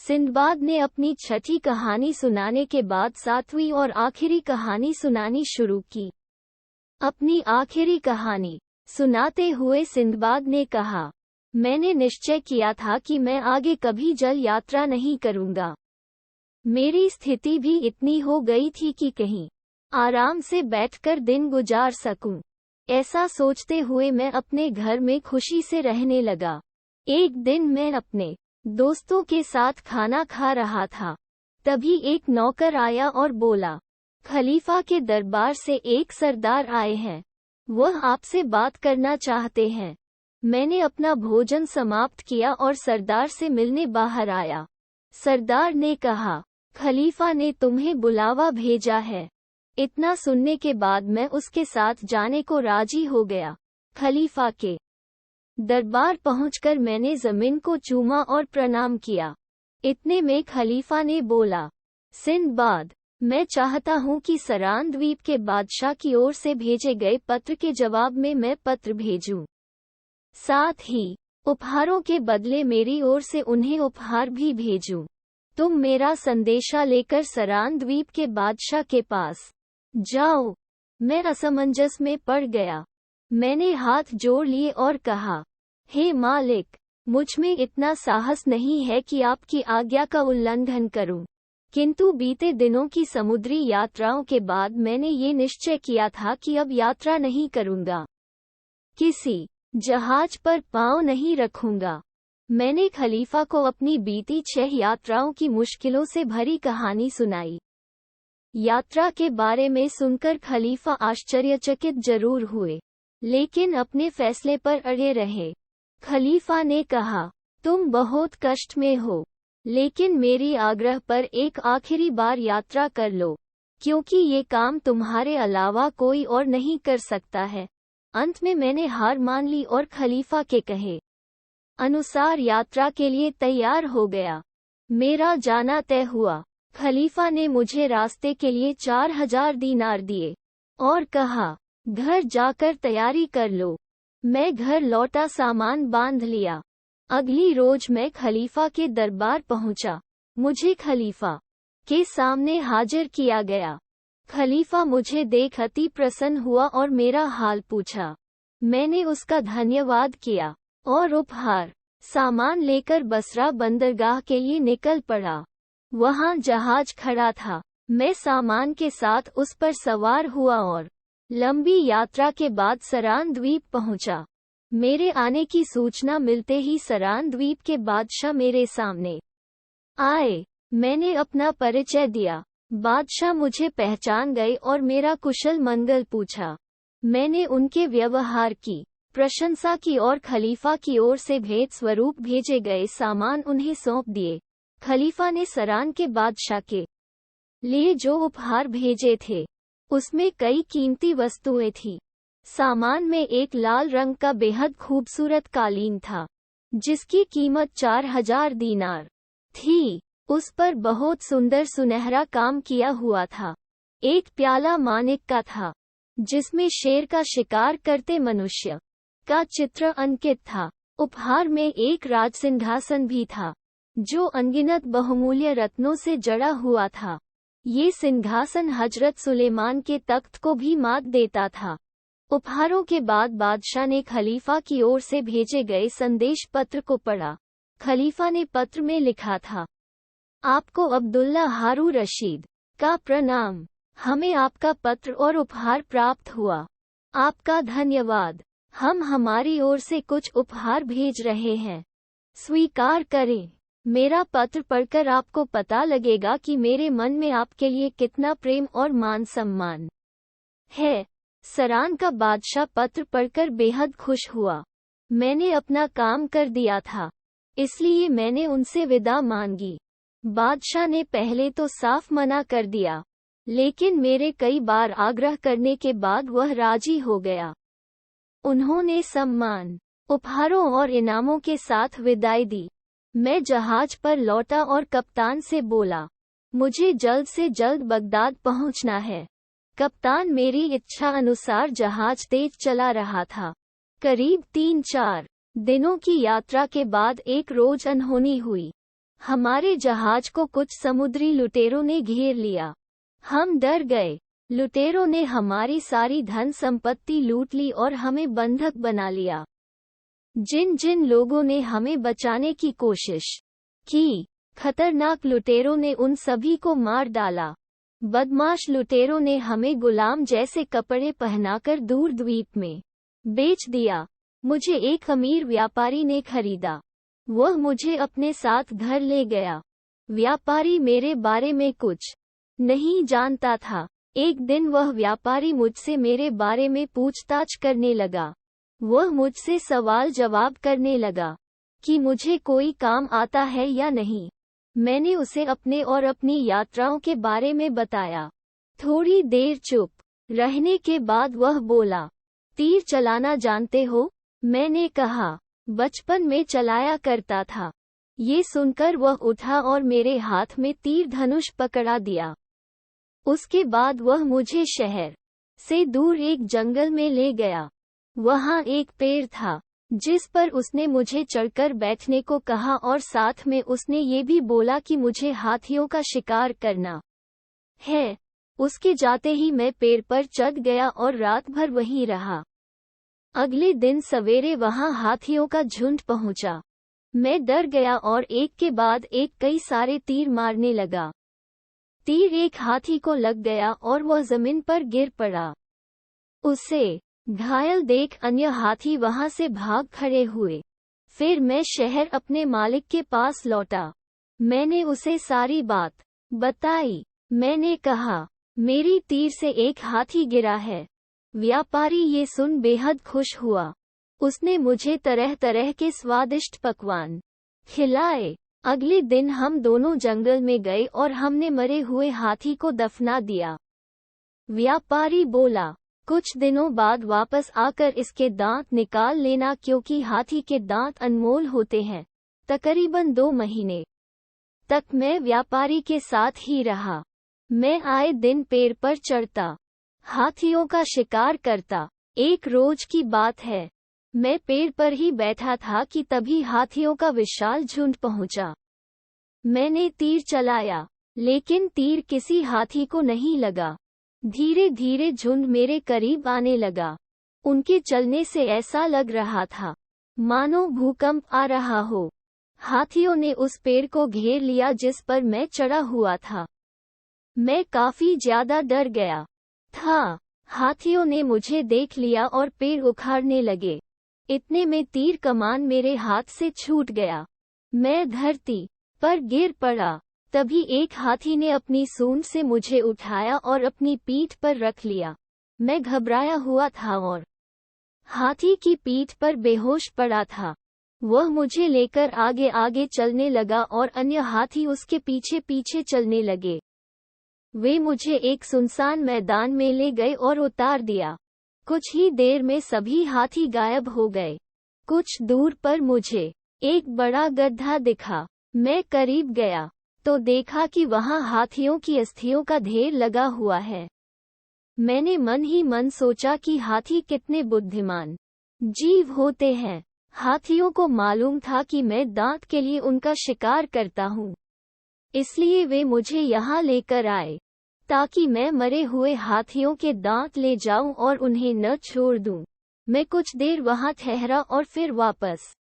Sinbad ने अपनी छठी कहानी सुनाने के बाद सातवीं और आखिरी कहानी सुनानी शुरू की। अपनी आखिरी कहानी सुनाते हुए सिंदबाद ने कहा, मैंने निश्चय किया था कि मैं आगे कभी जल यात्रा नहीं करूंगा। मेरी स्थिति भी इतनी हो गई थी कि कहीं आराम से बैठकर दिन गुजार सकूं। ऐसा सोचते हुए मैं अपने घर में खुशी से रहने लगा। एक दिन मैं अपने दोस्तों के साथ खाना खा रहा था। तभी एक नौकर आया और बोला, खलीफा के दरबार से एक सरदार आए हैं, वह आपसे बात करना चाहते हैं। मैंने अपना भोजन समाप्त किया और सरदार से मिलने बाहर आया। सरदार ने कहा, खलीफा ने तुम्हें बुलावा भेजा है। इतना सुनने के बाद मैं उसके साथ जाने को राजी हो गया। खलीफा के दरबार पहुंचकर मैंने जमीन को चूमा और प्रणाम किया। इतने में खलीफा ने बोला, सिंदबाद, मैं चाहता हूं कि सरान द्वीप के बादशाह की ओर से भेजे गए पत्र के जवाब में मैं पत्र भेजूं। साथ ही उपहारों के बदले मेरी ओर से उन्हें उपहार भी भेजूं। तुम मेरा संदेशा लेकर सरान द्वीप के बादशाह के पास जाओ। मैं असमंजस में पड़ गया। मैंने हाथ जोड़ लिए और कहा, हे मालिक, मुझ में इतना साहस नहीं है कि आपकी आज्ञा का उल्लंघन करूं। किंतु बीते दिनों की समुद्री यात्राओं के बाद मैंने ये निश्चय किया था कि अब यात्रा नहीं करूंगा। किसी जहाज पर पांव नहीं रखूंगा। मैंने खलीफा को अपनी बीती 6 यात्राओं की मुश्किलों से भरी कहानी सुनाई। यात्रा के बारे में सुनकर खलीफा आश्चर्यचकित जरूर हुए, लेकिन अपने फैसले पर अड़े रहे। खलीफा ने कहा, तुम बहुत कष्ट में हो, लेकिन मेरी आग्रह पर एक आखिरी बार यात्रा कर लो, क्योंकि ये काम तुम्हारे अलावा कोई और नहीं कर सकता है। अंत में मैंने हार मान ली और खलीफा के कहे अनुसार यात्रा के लिए तैयार हो गया। मेरा जाना तय हुआ। खलीफा ने मुझे रास्ते के लिए 4000 दीनार दिए और कहा, घर जाकर तैयारी कर लो। मैं घर लौटा, सामान बांध लिया। अगली रोज मैं खलीफा के दरबार पहुंचा। मुझे खलीफा के सामने हाजिर किया गया। खलीफा मुझे देख अति प्रसन्न हुआ और मेरा हाल पूछा। मैंने उसका धन्यवाद किया और उपहार सामान लेकर बसरा बंदरगाह के लिए निकल पड़ा। वहां जहाज खड़ा था। मैं सामान के साथ उस पर सवार हुआ और लंबी यात्रा के बाद सरान द्वीप पहुंचा। मेरे आने की सूचना मिलते ही सरान द्वीप के बादशाह मेरे सामने आए। मैंने अपना परिचय दिया। बादशाह मुझे पहचान गए और मेरा कुशल मंगल पूछा। मैंने उनके व्यवहार की प्रशंसा की और खलीफा की ओर से भेंट स्वरूप भेजे गए सामान उन्हें सौंप दिए। खलीफा ने सरान के बादशाह के लिए जो उपहार भेजे थे, उसमें कई कीमती वस्तुएं थीं। सामान में एक लाल रंग का बेहद खूबसूरत कालीन था, जिसकी कीमत 4000 दीनार थी। उस पर बहुत सुंदर सुनहरा काम किया हुआ था। एक प्याला मानिक का था, जिसमें शेर का शिकार करते मनुष्य का चित्र अंकित था। उपहार में एक राजसिंहासन भी था, जो अनगिनत बहुमूल्य रत्नों से जड़ा हुआ था। ये सिंहासन हजरत सुलेमान के तख्त को भी मात देता था। उपहारों के बाद बादशाह ने खलीफा की ओर से भेजे गए संदेश पत्र को पढ़ा। खलीफा ने पत्र में लिखा था, आपको अब्दुल्ला हारून रशीद का प्रणाम। हमें आपका पत्र और उपहार प्राप्त हुआ। आपका धन्यवाद। हम हमारी ओर से कुछ उपहार भेज रहे हैं, स्वीकार करें। मेरा पत्र पढ़कर आपको पता लगेगा कि मेरे मन में आपके लिए कितना प्रेम और मान सम्मान है। सरान का बादशाह पत्र पढ़कर बेहद खुश हुआ। मैंने अपना काम कर दिया था, इसलिए मैंने उनसे विदा मांगी। बादशाह ने पहले तो साफ मना कर दिया, लेकिन मेरे कई बार आग्रह करने के बाद वह राजी हो गया। उन्होंने सम्मान, उपहारों और इनामों के साथ विदाई दी। मैं जहाज पर लौटा और कप्तान से बोला, मुझे जल्द से जल्द बगदाद पहुंचना है। कप्तान मेरी इच्छा अनुसार जहाज तेज चला रहा था। करीब 3-4 दिनों की यात्रा के बाद एक रोज अनहोनी हुई। हमारे जहाज को कुछ समुद्री लुटेरों ने घेर लिया। हम डर गए। लुटेरों ने हमारी सारी धन संपत्ति लूट ली और हमें बंधक बना लिया। जिन जिन लोगों ने हमें बचाने की कोशिश की, खतरनाक लुटेरों ने उन सभी को मार डाला। बदमाश लुटेरों ने हमें गुलाम जैसे कपड़े पहनाकर दूर द्वीप में बेच दिया। मुझे एक अमीर व्यापारी ने खरीदा। वह मुझे अपने साथ घर ले गया। व्यापारी मेरे बारे में कुछ नहीं जानता था। एक दिन वह व्यापारी मुझसे मेरे बारे में पूछताछ करने लगा। वह मुझसे सवाल जवाब करने लगा कि मुझे कोई काम आता है या नहीं। मैंने उसे अपने और अपनी यात्राओं के बारे में बताया। थोड़ी देर चुप रहने के बाद वह बोला, तीर चलाना जानते हो? मैंने कहा, बचपन में चलाया करता था। ये सुनकर वह उठा और मेरे हाथ में तीर धनुष पकड़ा दिया। उसके बाद वह मुझे शहर से दूर एक जंगल में ले गया। वहाँ एक पेड़ था जिस पर उसने मुझे चढ़कर बैठने को कहा और साथ में उसने ये भी बोला कि मुझे हाथियों का शिकार करना है। उसके जाते ही मैं पेड़ पर चढ़ गया और रात भर वहीं रहा। अगले दिन सवेरे वहां हाथियों का झुंड पहुंचा। मैं डर गया और एक के बाद एक कई सारे तीर मारने लगा। तीर एक हाथी को लग गया और वह जमीन पर गिर पड़ा। उसे घायल देख अन्य हाथी वहां से भाग खड़े हुए। फिर मैं शहर अपने मालिक के पास लौटा। मैंने उसे सारी बात बताई। मैंने कहा, मेरी तीर से एक हाथी गिरा है। व्यापारी ये सुन बेहद खुश हुआ। उसने मुझे तरह तरह के स्वादिष्ट पकवान खिलाए। अगले दिन हम दोनों जंगल में गए और हमने मरे हुए हाथी को दफना दिया। व्यापारी बोला, कुछ दिनों बाद वापस आकर इसके दांत निकाल लेना क्योंकि हाथी के दांत अनमोल होते हैं। तकरीबन 2 महीने तक मैं व्यापारी के साथ ही रहा। मैं आए दिन पेड़ पर चढ़ता, हाथियों का शिकार करता। एक रोज की बात है, मैं पेड़ पर ही बैठा था कि तभी हाथियों का विशाल झुंड पहुंचा। मैंने तीर चलाया, लेकिन तीर किसी हाथी को नहीं लगा। धीरे धीरे झुंड मेरे करीब आने लगा। उनके चलने से ऐसा लग रहा था मानो भूकंप आ रहा हो। हाथियों ने उस पेड़ को घेर लिया जिस पर मैं चढ़ा हुआ था। मैं काफी ज्यादा डर गया था। हाथियों ने मुझे देख लिया और पेड़ उखाड़ने लगे। इतने में तीर कमान मेरे हाथ से छूट गया। मैं धरती पर गिर पड़ा। तभी एक हाथी ने अपनी सूंड से मुझे उठाया और अपनी पीठ पर रख लिया। मैं घबराया हुआ था और हाथी की पीठ पर बेहोश पड़ा था। वह मुझे लेकर आगे आगे चलने लगा और अन्य हाथी उसके पीछे पीछे चलने लगे। वे मुझे एक सुनसान मैदान में ले गए और उतार दिया। कुछ ही देर में सभी हाथी गायब हो गए। कुछ दूर पर मुझे एक बड़ा गड्ढा दिखा। मैं करीब गया तो देखा कि वहां हाथियों की अस्थियों का ढेर लगा हुआ है। मैंने मन ही मन सोचा कि हाथी कितने बुद्धिमान जीव होते हैं। हाथियों को मालूम था कि मैं दांत के लिए उनका शिकार करता हूँ, इसलिए वे मुझे यहाँ लेकर आए ताकि मैं मरे हुए हाथियों के दांत ले जाऊं और उन्हें न छोड़ दूं। मैं कुछ देर वहां ठहरा और फिर वापस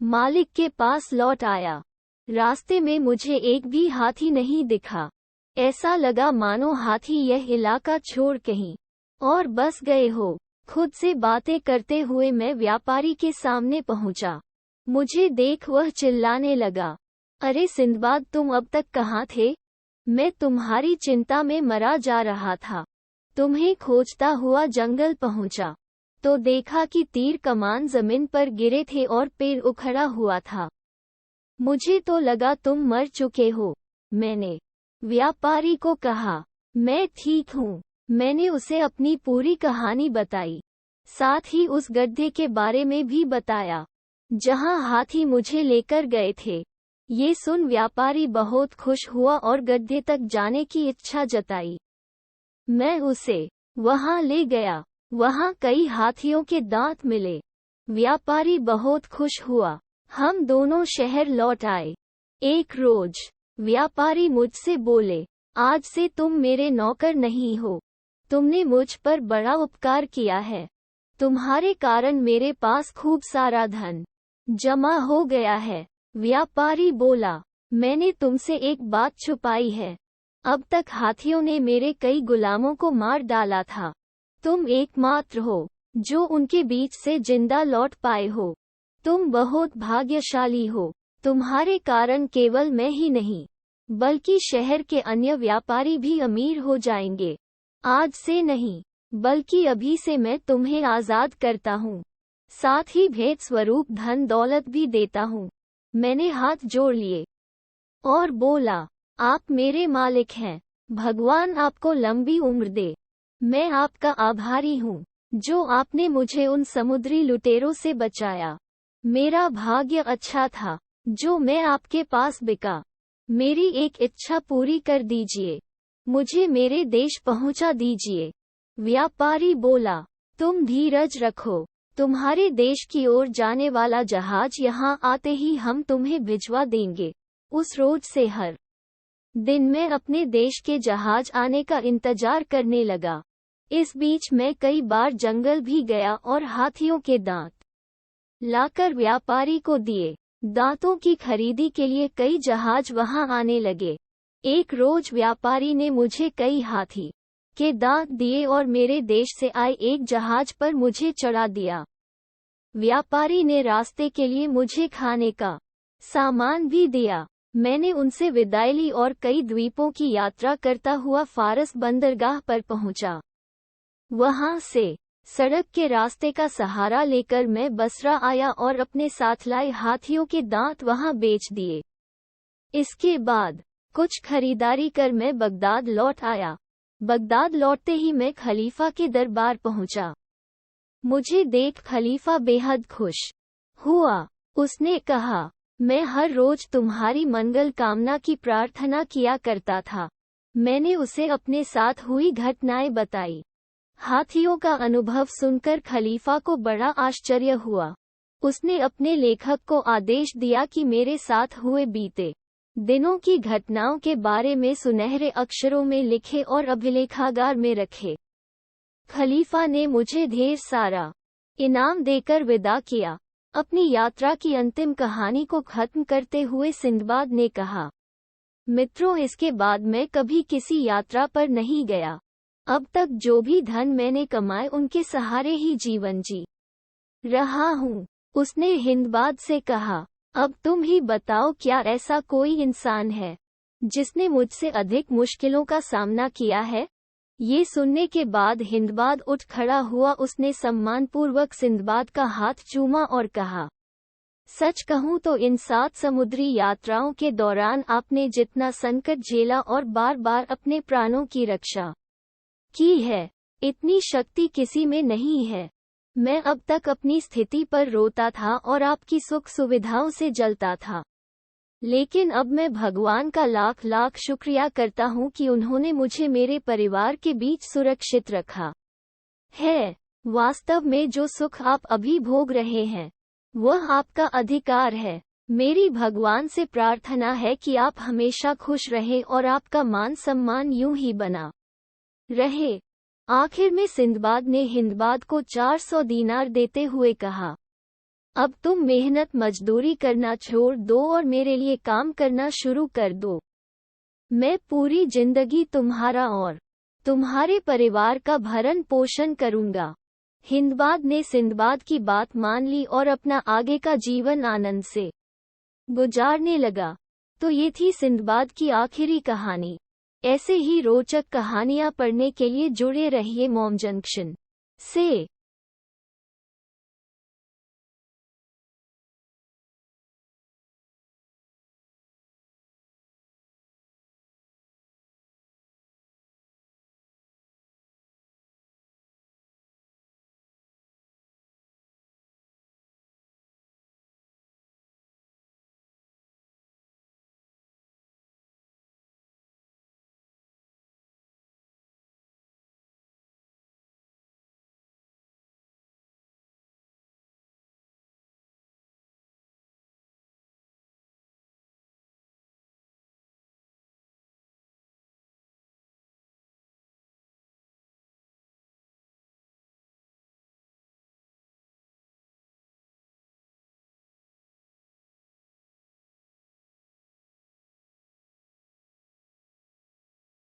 मालिक के पास लौट आया। रास्ते में मुझे एक भी हाथी नहीं दिखा। ऐसा लगा मानो हाथी यह इलाका छोड़ कहीं और बस गए हो। खुद से बातें करते हुए मैं व्यापारी के सामने पहुंचा। मुझे देख वह चिल्लाने लगा, अरे सिंदबाद, तुम अब तक कहाँ थे? मैं तुम्हारी चिंता में मरा जा रहा था। तुम्हें खोजता हुआ जंगल पहुंचा तो देखा कि तीर कमान जमीन पर गिरे थे और पेड़ उखड़ा हुआ था। मुझे तो लगा तुम मर चुके हो। मैंने व्यापारी को कहा, मैं ठीक हूँ। मैंने उसे अपनी पूरी कहानी बताई, साथ ही उस गड्ढे के बारे में भी बताया जहाँ हाथी मुझे लेकर गए थे। ये सुन व्यापारी बहुत खुश हुआ और गड्ढे तक जाने की इच्छा जताई। मैं उसे वहां ले गया। वहां कई हाथियों के दांत मिले। व्यापारी बहुत खुश हुआ। हम दोनों शहर लौट आए। एक रोज व्यापारी मुझसे बोले, आज से तुम मेरे नौकर नहीं हो। तुमने मुझ पर बड़ा उपकार किया है। तुम्हारे कारण मेरे पास खूब सारा धन जमा हो गया है। व्यापारी बोला, मैंने तुमसे एक बात छुपाई है। अब तक हाथियों ने मेरे कई गुलामों को मार डाला था। तुम एकमात्र हो जो उनके बीच से जिंदा लौट पाए हो। तुम बहुत भाग्यशाली हो। तुम्हारे कारण केवल मैं ही नहीं, बल्कि शहर के अन्य व्यापारी भी अमीर हो जाएंगे। आज से नहीं, बल्कि अभी से मैं तुम्हें आजाद करता हूँ। साथ ही भेंट स्वरूप धन दौलत भी देता हूँ। मैंने हाथ जोड़ लिए और बोला, आप मेरे मालिक हैं। भगवान आपको लंबी उम्र दे। मैं आपका आभारी हूँ जो आपने मुझे उन समुद्री लुटेरों से बचाया। मेरा भाग्य अच्छा था जो मैं आपके पास बिका। मेरी एक इच्छा पूरी कर दीजिए, मुझे मेरे देश पहुंचा दीजिए। व्यापारी बोला, तुम धीरज रखो। तुम्हारे देश की ओर जाने वाला जहाज यहाँ आते ही हम तुम्हें भिजवा देंगे। उस रोज से हर दिन मैं अपने देश के जहाज आने का इंतजार करने लगा। इस बीच मैं कई बार जंगल भी गया और हाथियों के दांत लाकर व्यापारी को दिए। दांतों की खरीदी के लिए कई जहाज वहां आने लगे। एक रोज व्यापारी ने मुझे कई हाथी के दांत दिए और मेरे देश से आए एक जहाज पर मुझे चढ़ा दिया। व्यापारी ने रास्ते के लिए मुझे खाने का सामान भी दिया। मैंने उनसे विदाई ली और कई द्वीपों की यात्रा करता हुआ फारस बंदरगाह पर पहुंचा। वहां से सड़क के रास्ते का सहारा लेकर मैं बसरा आया और अपने साथ लाए हाथियों के दांत वहां बेच दिए। इसके बाद कुछ खरीदारी कर मैं बगदाद लौट आया। बगदाद लौटते ही मैं खलीफा के दरबार पहुंचा। मुझे देख खलीफा बेहद खुश हुआ। उसने कहा, मैं हर रोज तुम्हारी मंगल कामना की प्रार्थना किया करता था। मैंने उसे अपने साथ हुई घटनाएं बताई। हाथियों का अनुभव सुनकर खलीफा को बड़ा आश्चर्य हुआ। उसने अपने लेखक को आदेश दिया कि मेरे साथ हुए बीते दिनों की घटनाओं के बारे में सुनहरे अक्षरों में लिखे और अभिलेखागार में रखे। खलीफा ने मुझे ढेर सारा इनाम देकर विदा किया। अपनी यात्रा की अंतिम कहानी को खत्म करते हुए सिंदबाद ने कहा, मित्रों, इसके बाद मैं कभी किसी यात्रा पर नहीं गया। अब तक जो भी धन मैंने कमाए उनके सहारे ही जीवन जी रहा हूँ। उसने हिंदबाद से कहा, अब तुम ही बताओ, क्या ऐसा कोई इंसान है जिसने मुझसे अधिक मुश्किलों का सामना किया है? ये सुनने के बाद हिंदबाद उठ खड़ा हुआ। उसने सम्मानपूर्वक सिंदबाद का हाथ चूमा और कहा, सच कहूँ तो इन 7 समुद्री यात्राओं के दौरान आपने जितना संकट झेला और बार बार अपने प्राणों की रक्षा की है, इतनी शक्ति किसी में नहीं है। मैं अब तक अपनी स्थिति पर रोता था और आपकी सुख सुविधाओं से जलता था, लेकिन अब मैं भगवान का लाख लाख शुक्रिया करता हूँ कि उन्होंने मुझे मेरे परिवार के बीच सुरक्षित रखा है। वास्तव में जो सुख आप अभी भोग रहे हैं वह आपका अधिकार है। मेरी भगवान से प्रार्थना है कि आप हमेशा खुश रहें और आपका मान सम्मान यूं ही बना रहे। आखिर में सिंदबाद ने हिंदबाद को 400 दीनार देते हुए कहा, अब तुम मेहनत मजदूरी करना छोड़ दो और मेरे लिए काम करना शुरू कर दो। मैं पूरी जिंदगी तुम्हारा और तुम्हारे परिवार का भरण पोषण करूंगा। हिंदबाद ने सिंदबाद की बात मान ली और अपना आगे का जीवन आनंद से गुजारने लगा। तो ये थी सिंदबाद की आखिरी कहानी। ऐसे ही रोचक कहानियां पढ़ने के लिए जुड़े रहिए मॉम जंक्शन से।